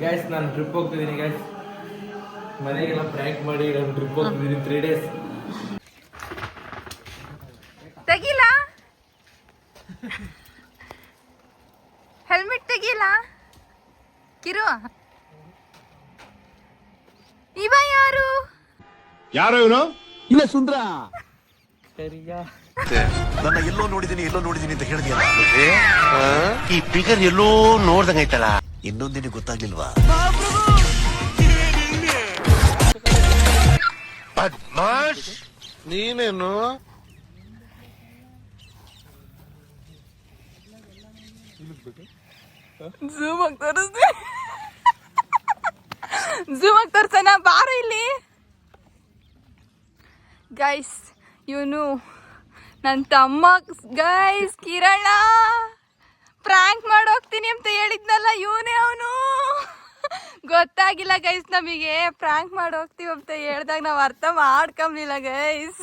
Guys ನಾನು trip ಹೋಗ್ತಿದ್ದೀನಿ guys. ಮನೆಗೆಲ್ಲ ಪ್ರ್ಯಾಂಕ್ ಮಾಡಿ ನಾನು ಟ್ರಿಪ್ ಹೋಗ್ತಿದ್ದೀನಿ 3 days. ತೆಗಿಲ ಹೆಲ್ಮೆಟ್ ತೆಗಿಲ ಕಿರು. ಇವ ಯಾರು? ಇವನು? ಇಲ್ಲ ಸುಂದ್ರ. ಸರಿಯಾ ನನ್ನ ಎಲ್ಲೋ ನೋಡಿದೀನಿ ಅಂತ ಹೇಳಿದ್ಯಲ್ಲ, ಈ ಫಿಗರ್ ಎಲ್ಲೋ ನೋಡ್ದಂಗೈತಲ್ಲ. ಇನ್ನೊಂದಿನ ಗೊತ್ತಾಗ್ಲಿಲ್ವಾ? ಬದ್ಮಾಶ್ ನೀನೇನು? ಝೂಮ್ ಆಗಿ ತೋರಿಸ್ದೆ. ಝೂಮ್ ಆಗಿ ತೋರ್ಸೋಣ ಬಾರು ಇಲ್ಲಿ. ಗೈಸ್ ಇವನು ನನ್ನ ತಮ್ಮ ಗೈಸ್, ಕಿರಣ. ಪ್ರ್ಯಾಂಕ್ ಮಾಡೋಗ್ತೀನಿ ಅಂತ ಹೇಳಿದ್ನಲ್ಲ, ಇವನೇ ಅವನು. ಗೊತ್ತಾಗಿಲ್ಲ ಗೈಸ್, ನಮಗೆ ಪ್ರ್ಯಾಂಕ್ ಮಾಡೋಗ್ತೀವಿ ಅಂತ ಹೇಳ್ದಾಗ ನಾವು ಅರ್ಥ ಮಾಡ್ಕೊಂಬ್ಲಿಲ್ಲ ಗೈಸ್.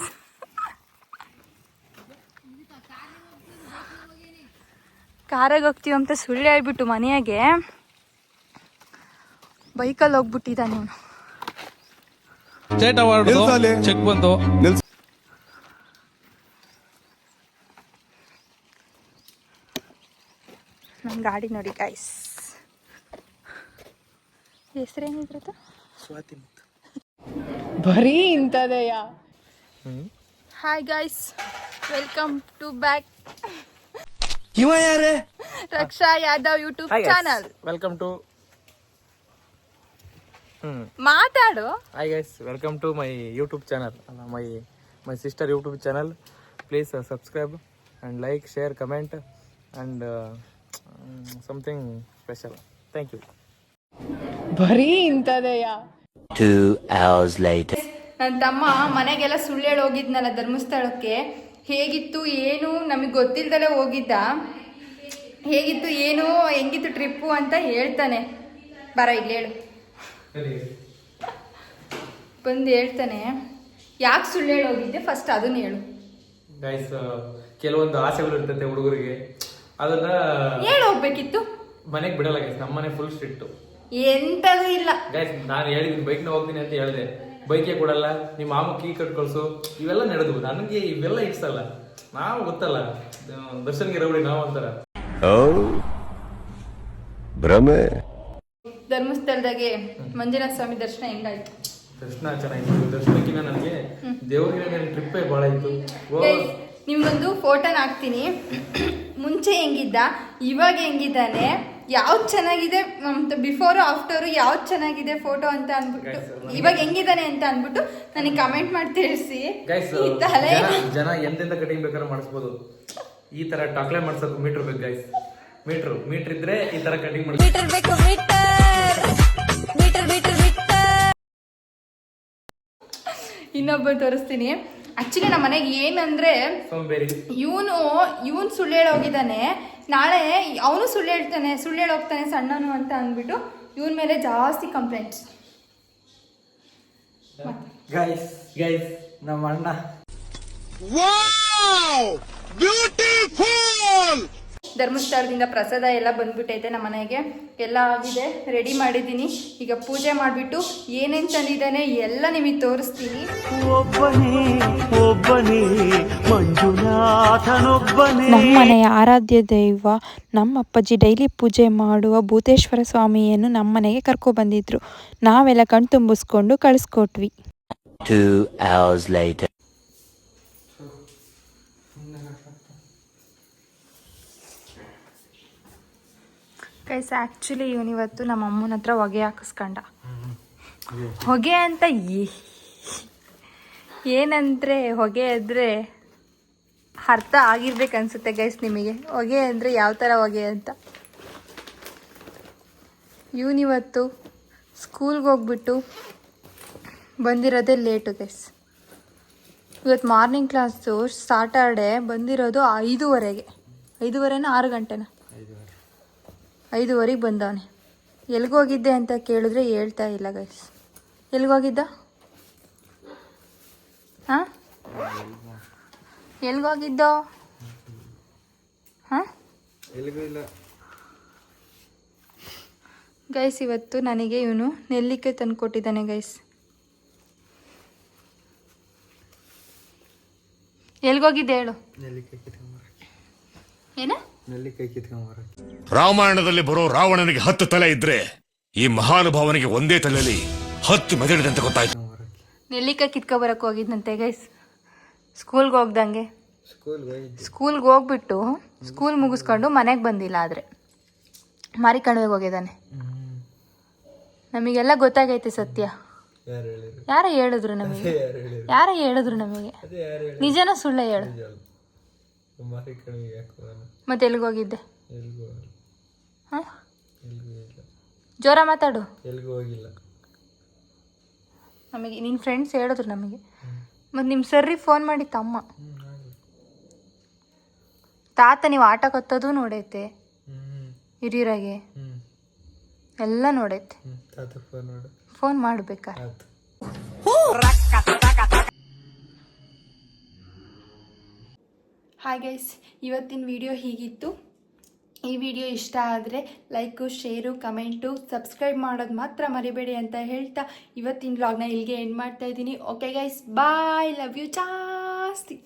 ಕಾರಾಗ ಹೋಗ್ತೀವಿ ಅಂತ ಸುಳ್ಳು ಹೇಳ್ಬಿಟ್ಟು ಮನೆಯಾಗೆ ಬೈಕಲ್ಲಿ ಹೋಗ್ಬಿಟ್ಟಿದ್ದಾನೆ ಅವನು. ಸ್ಟೇಟ್ ಅವಾರ್ಡ್ ಚೆಕ್ ಬಂತು. ನನ್ನ ಗಾಡಿ ನೋಡಿ ಗೈಸ್, ಹೆಸರೇನಿದ್ರತ? ಸ್ವಾತಿ ಮುತ್ತು. ಬರೀ ಇಂಥದೆಯ. Hi guys, welcome to back ಇವ ಯಾರೇ? Raksha Yadav YouTube channel. Welcome to ಮಾತಾಡು. Hi guys, welcome to my YouTube channel. ಅಲ್ಲ, my sister YouTube channel. Please subscribe and like, share, comment and something special. Thank you. ಬರೀ ಇಂಥದೆಯ. 2 hours later. ನನ್ನ ತಮ್ಮ ಮನೆಗೆಲ್ಲ ಸುಳ್ಳು ಹೇಳಿ ಹೋಗಿದ್ನಲ್ಲ ಧರ್ಮಸ್ಥಳಕ್ಕೆ. ಹೇಗಿತ್ತು ಏನು ನಮಗೆ ಗೊತ್ತಿಲ್ದಲೇ ಹೋಗಿದ್ದ. ಹೇಗಿತ್ತು ಏನು ಹೆಂಗಿತ್ತು ಟ್ರಿಪ್ಪು ಅಂತ ಹೇಳ್ತಾನೆ. ಬರ ಇಲ್ಲಿ ಹೇಳು. ಬಂದು ಹೇಳ್ತಾನೆ ಯಾಕೆ ಸುಳ್ಳು ಹೇಳಿ ಹೋಗಿದ್ದೆ ಫಸ್ಟ್ ಅದನ್ನ ಹೇಳು. ಗೈಸ್, ಕೆಲವೊಂದು ಆಸೆಗಳು ಇರ್ತೈತೆ ಹುಡುಗರಿಗೆ, ಅದನ್ನ ಹೇಳಿ ಹೋಗ್ಬೇಕಿತ್ತು. ಮನೆಗೆ ಬಿಡಲ್ಲ ಗೈಸ್. ನಮ್ಮನೆ ಫುಲ್ ಸ್ಟ್ರಿಕ್ಟ್. ಎಂತದೂ ಇಲ್ಲ ಗೈಸ್. ನಾನು ಹೇಳಿದ್ದೀನಿ ಬೈಕ್ನ ಹೋಗ್ತೀನಿ ಅಂತ ಹೇಳಿದೆ, ಬೈಕೇ ಕೊಡಲ್ಲ, ನಿಮ್ಮ ಮಾಮ ಕೀ ಕಟ್ ಕಳ್ಸು, ಇವೆಲ್ಲ ನಡೆದು. ನನಗೆ ಇವೆಲ್ಲ ಇಡ್ಸಲ್ಲ. ನಾವು ಗೊತ್ತಲ್ಲ, ದರ್ಶನ್ಗೆ ರೌಡಿ ನಾವು ಅಂತಾರ. ಭ್ರಮೆ. ಧರ್ಮಸ್ಥಳದಾಗೆ ಮಂಜುನಾಥ ಸ್ವಾಮಿ ದರ್ಶನ ಹೆಂಗಾಯ್ತು? ದರ್ಶನ ಚೆನ್ನಾಗಿತ್ತು. ದರ್ಶನಕ್ಕಿಂತ ನನಗೆ ದೇವರಿಗೆ ಟ್ರಿಪ್ಪೇ ಭಾಳ ಇತ್ತು. ನಿಮ್ಗೊಂದು ಫೋಟೋನ ಹಾಕ್ತೀನಿ. ಮುಂಚೆ ಹೆಂಗಿದ್ದ, ಇವಾಗ ಹೆಂಗಿದ್ದಾನೆ, ಯಾವ್ದು ಚೆನ್ನಾಗಿದೆ, ಬಿಫೋರು ಆಫ್ಟರು ಯಾವ್ದು ಚೆನ್ನಾಗಿದೆ ಫೋಟೋ ಅಂತ ಅಂದ್ಬಿಟ್ಟು, ಇವಾಗ ಹೆಂಗಿದ್ದಾನೆ ಅಂತ ಅಂದ್ಬಿಟ್ಟು ನನಗೆ ಕಮೆಂಟ್ ಮಾಡಿ ತಿಳಿಸಿ. ಜನ ಎಂತೆಂತ ಕಟಿಂಗ್ ಬೇಕಾದ್ರೂ ಮಾಡಿಸ್ಬೋದು. ಈ ತರ ಟಾಕ್ಲೆ ಮಾಡ್ಸೋದು ಮೀಟರ್ ಬೇಕು ಗೈಸ್. ಮೀಟರ್ ಇದ್ರೆ ಈ ತರ ಕಟಿಂಗ್ ಮಾಡಿ. ಇನ್ನೊಬ್ಬ ತೋರಿಸ್ತೀನಿ. ಆಕ್ಚುಲಿ ನಮ್ಮ ಮನೆಗೆ ಏನಂದ್ರೆ, ಇವನು ಸುಳ್ಳು ಹೇಳೋಗಿದ್ದಾನೆ. ನಾಳೆ ಅವನು ಸುಳ್ಳು ಹೇಳೋಗ್ತಾನೆ ಸಣ್ಣನು ಅಂತ ಅಂದ್ಬಿಟ್ಟು ಇವನ್ ಮೇಲೆ ಜಾಸ್ತಿ ಕಂಪ್ಲೇಂಟ್ಸ್. ಗೈಸ್ ನಮ್ಮ ಅಣ್ಣ ಧರ್ಮಸ್ಥಳದಿಂದ ಪ್ರಸಾದ ಎಲ್ಲ ಬಂದ್ಬಿಟ್ಟೈತೆ. ನಮ್ಮ ಮನೆಗೆ ಎಲ್ಲ ಆಗಿದೆ, ರೆಡಿ ಮಾಡಿದ್ದೀನಿ. ಈಗ ಪೂಜೆ ಮಾಡಿಬಿಟ್ಟು ಏನೇನು ತಂದಿದ್ದಾನೆ ಎಲ್ಲ ನಿಮಗೆ ತೋರಿಸ್ತೀನಿ. ನಮ್ಮ ಮನೆಯ ಆರಾಧ್ಯ ದೈವ ನಮ್ಮ ಅಪ್ಪಾಜಿ ಡೈಲಿ ಪೂಜೆ ಮಾಡುವ ಭೂತೇಶ್ವರ ಸ್ವಾಮಿಯನ್ನು ನಮ್ಮ ಮನೆಗೆ ಕರ್ಕೊಬಂದಿದ್ರು. ನಾವೆಲ್ಲ ಕಣ್ ತುಂಬಿಸ್ಕೊಂಡು ಕಳಿಸ್ಕೊಟ್ವಿ. 2 hours later. ಗೈಸ್, ಆ್ಯಕ್ಚುಲಿ ಇವತ್ತು ನಮ್ಮ ಅಮ್ಮನ ಹತ್ರ ಹೊಗೆ ಹಾಕಿಸ್ಕೊಂಡ. ಹೊಗೆ ಅಂತ ಏನಂದರೆ, ಹೊಗೆ ಅಂದರೆ ಅರ್ಥ ಆಗಿರ್ಬೇಕು ಅನ್ಸುತ್ತೆ ಗೈಸ್ ನಿಮಗೆ. ಹೊಗೆ ಅಂದರೆ ಯಾವ ಥರ ಹೊಗೆ ಅಂತ. ಇವತ್ತು ಸ್ಕೂಲ್ಗೆ ಹೋಗ್ಬಿಟ್ಟು ಬಂದಿರೋದೇ ಲೇಟು ಗೈಸ್. ಇವತ್ತು ಮಾರ್ನಿಂಗ್ ಕ್ಲಾಸು ಸಾಟರ್ಡೆ ಬಂದಿರೋದು 5:30ಗೆ. 5:30ನಾ 6 ಗಂಟೆನಾ? 5:30ಗೆ ಬಂದವನೆ. ಎಲ್ಗೋಗಿದ್ದೆ ಅಂತ ಕೇಳಿದ್ರೆ ಹೇಳ್ತಾ ಇಲ್ಲ ಗೈಸ್. ಎಲ್ಗೋಗಿದ್ದ? ಹಾಂ, ಎಲ್ಗೋಗಿದ್ದೋ? ಹಾಂ, ಗೈಸ್ ಇವತ್ತು ನನಗೆ ಇವನು ನೆಲ್ಲಿಕಾಯಿ ತಂದು ಕೊಟ್ಟಿದ್ದಾನೆ ಗೈಸ್. ಎಲ್ಗೋಗಿದ್ದೆ ಹೇಳು. ಏನ? ರಾಮಾಯಣದಲ್ಲಿ ಬರೋ ರಾವಣನಿಗೆ 10 ತಲೆ ಇದ್ರೆ ಈ ಮಹಾನುಭಾವನಿಗೆ ಒಂದೇ ತಲೆಯಲ್ಲಿ 10 ಮೆದುಳಿದೆ ಅಂತ ಗೊತ್ತಾಯ್ತು. ನೆಲ್ಲಿಕಾಯಿ ಕಿತ್ಕೊ ಬರಕ್ಕೆ ಹೋಗಿದ್ದಂತೆ ಗೈಸ್, ಸ್ಕೂಲ್ಗೆ ಹೋಗ್ದಂಗೆ. ಸ್ಕೂಲ್ಗೆ ಹೋಗ್ಬಿಟ್ಟು ಸ್ಕೂಲ್ ಮುಗಿಸ್ಕೊಂಡು ಮನೆಗೆ ಬಂದಿಲ್ಲ, ಆದರೆ ಮಾರಿಕಣಿವೆಗೆ ಹೋಗಿದ್ದಾನೆ. ನಮಗೆಲ್ಲ ಗೊತ್ತಾಗೈತೆ ಸತ್ಯ. ಯಾರ ಹೇಳಿದ್ರು ನಮಗೆ? ಯಾರ ಹೇಳಿದ್ರು ನಮಗೆ? ನಿಜನ ಸುಳ್ಳ ಹೇಳು. ಮತ್ತೆ ಎಲ್ಲಿಗೋಗಿದ್ದೆ? ಹಾಂ, ಜೋರ ಮಾತಾಡು. ನಮಗೆ ನಿನ್ನ ಫ್ರೆಂಡ್ಸ್ ಹೇಳಿದ್ರು ನಮಗೆ. ಮತ್ತು ನಿಮ್ಮ ಸರ್ರಿಗೆ ಫೋನ್ ಮಾಡಿ ತಮ್ಮ ತಾತ ನೀವು ಆಟ ಕತ್ತೋದು ನೋಡೈತೆ, ಹಿರಿಯರಾಗೆ ಎಲ್ಲ ನೋಡೈತೆ. ಫೋನ್ ಮಾಡಬೇಕಾ? ಹಾಯ್ ಗೈಸ್, ಇವತ್ತಿನ ವಿಡಿಯೋ ಹೀಗಿತ್ತು. ಈ ವಿಡಿಯೋ ಇಷ್ಟ ಆದರೆ ಲೈಕು, ಶೇರು, ಕಮೆಂಟು, ಸಬ್ಸ್ಕ್ರೈಬ್ ಮಾಡೋದು ಮಾತ್ರ ಮರಿಬೇಡಿ ಅಂತ ಹೇಳ್ತಾ ಇವತ್ತಿನ ವ್ಲಾಗ್ನ ಇಲ್ಲಿಗೆ ಎಂಡ್ ಮಾಡ್ತಾ ಇದ್ದೀನಿ. Okay guys, bye, love you ಜಾಸ್ತಿ.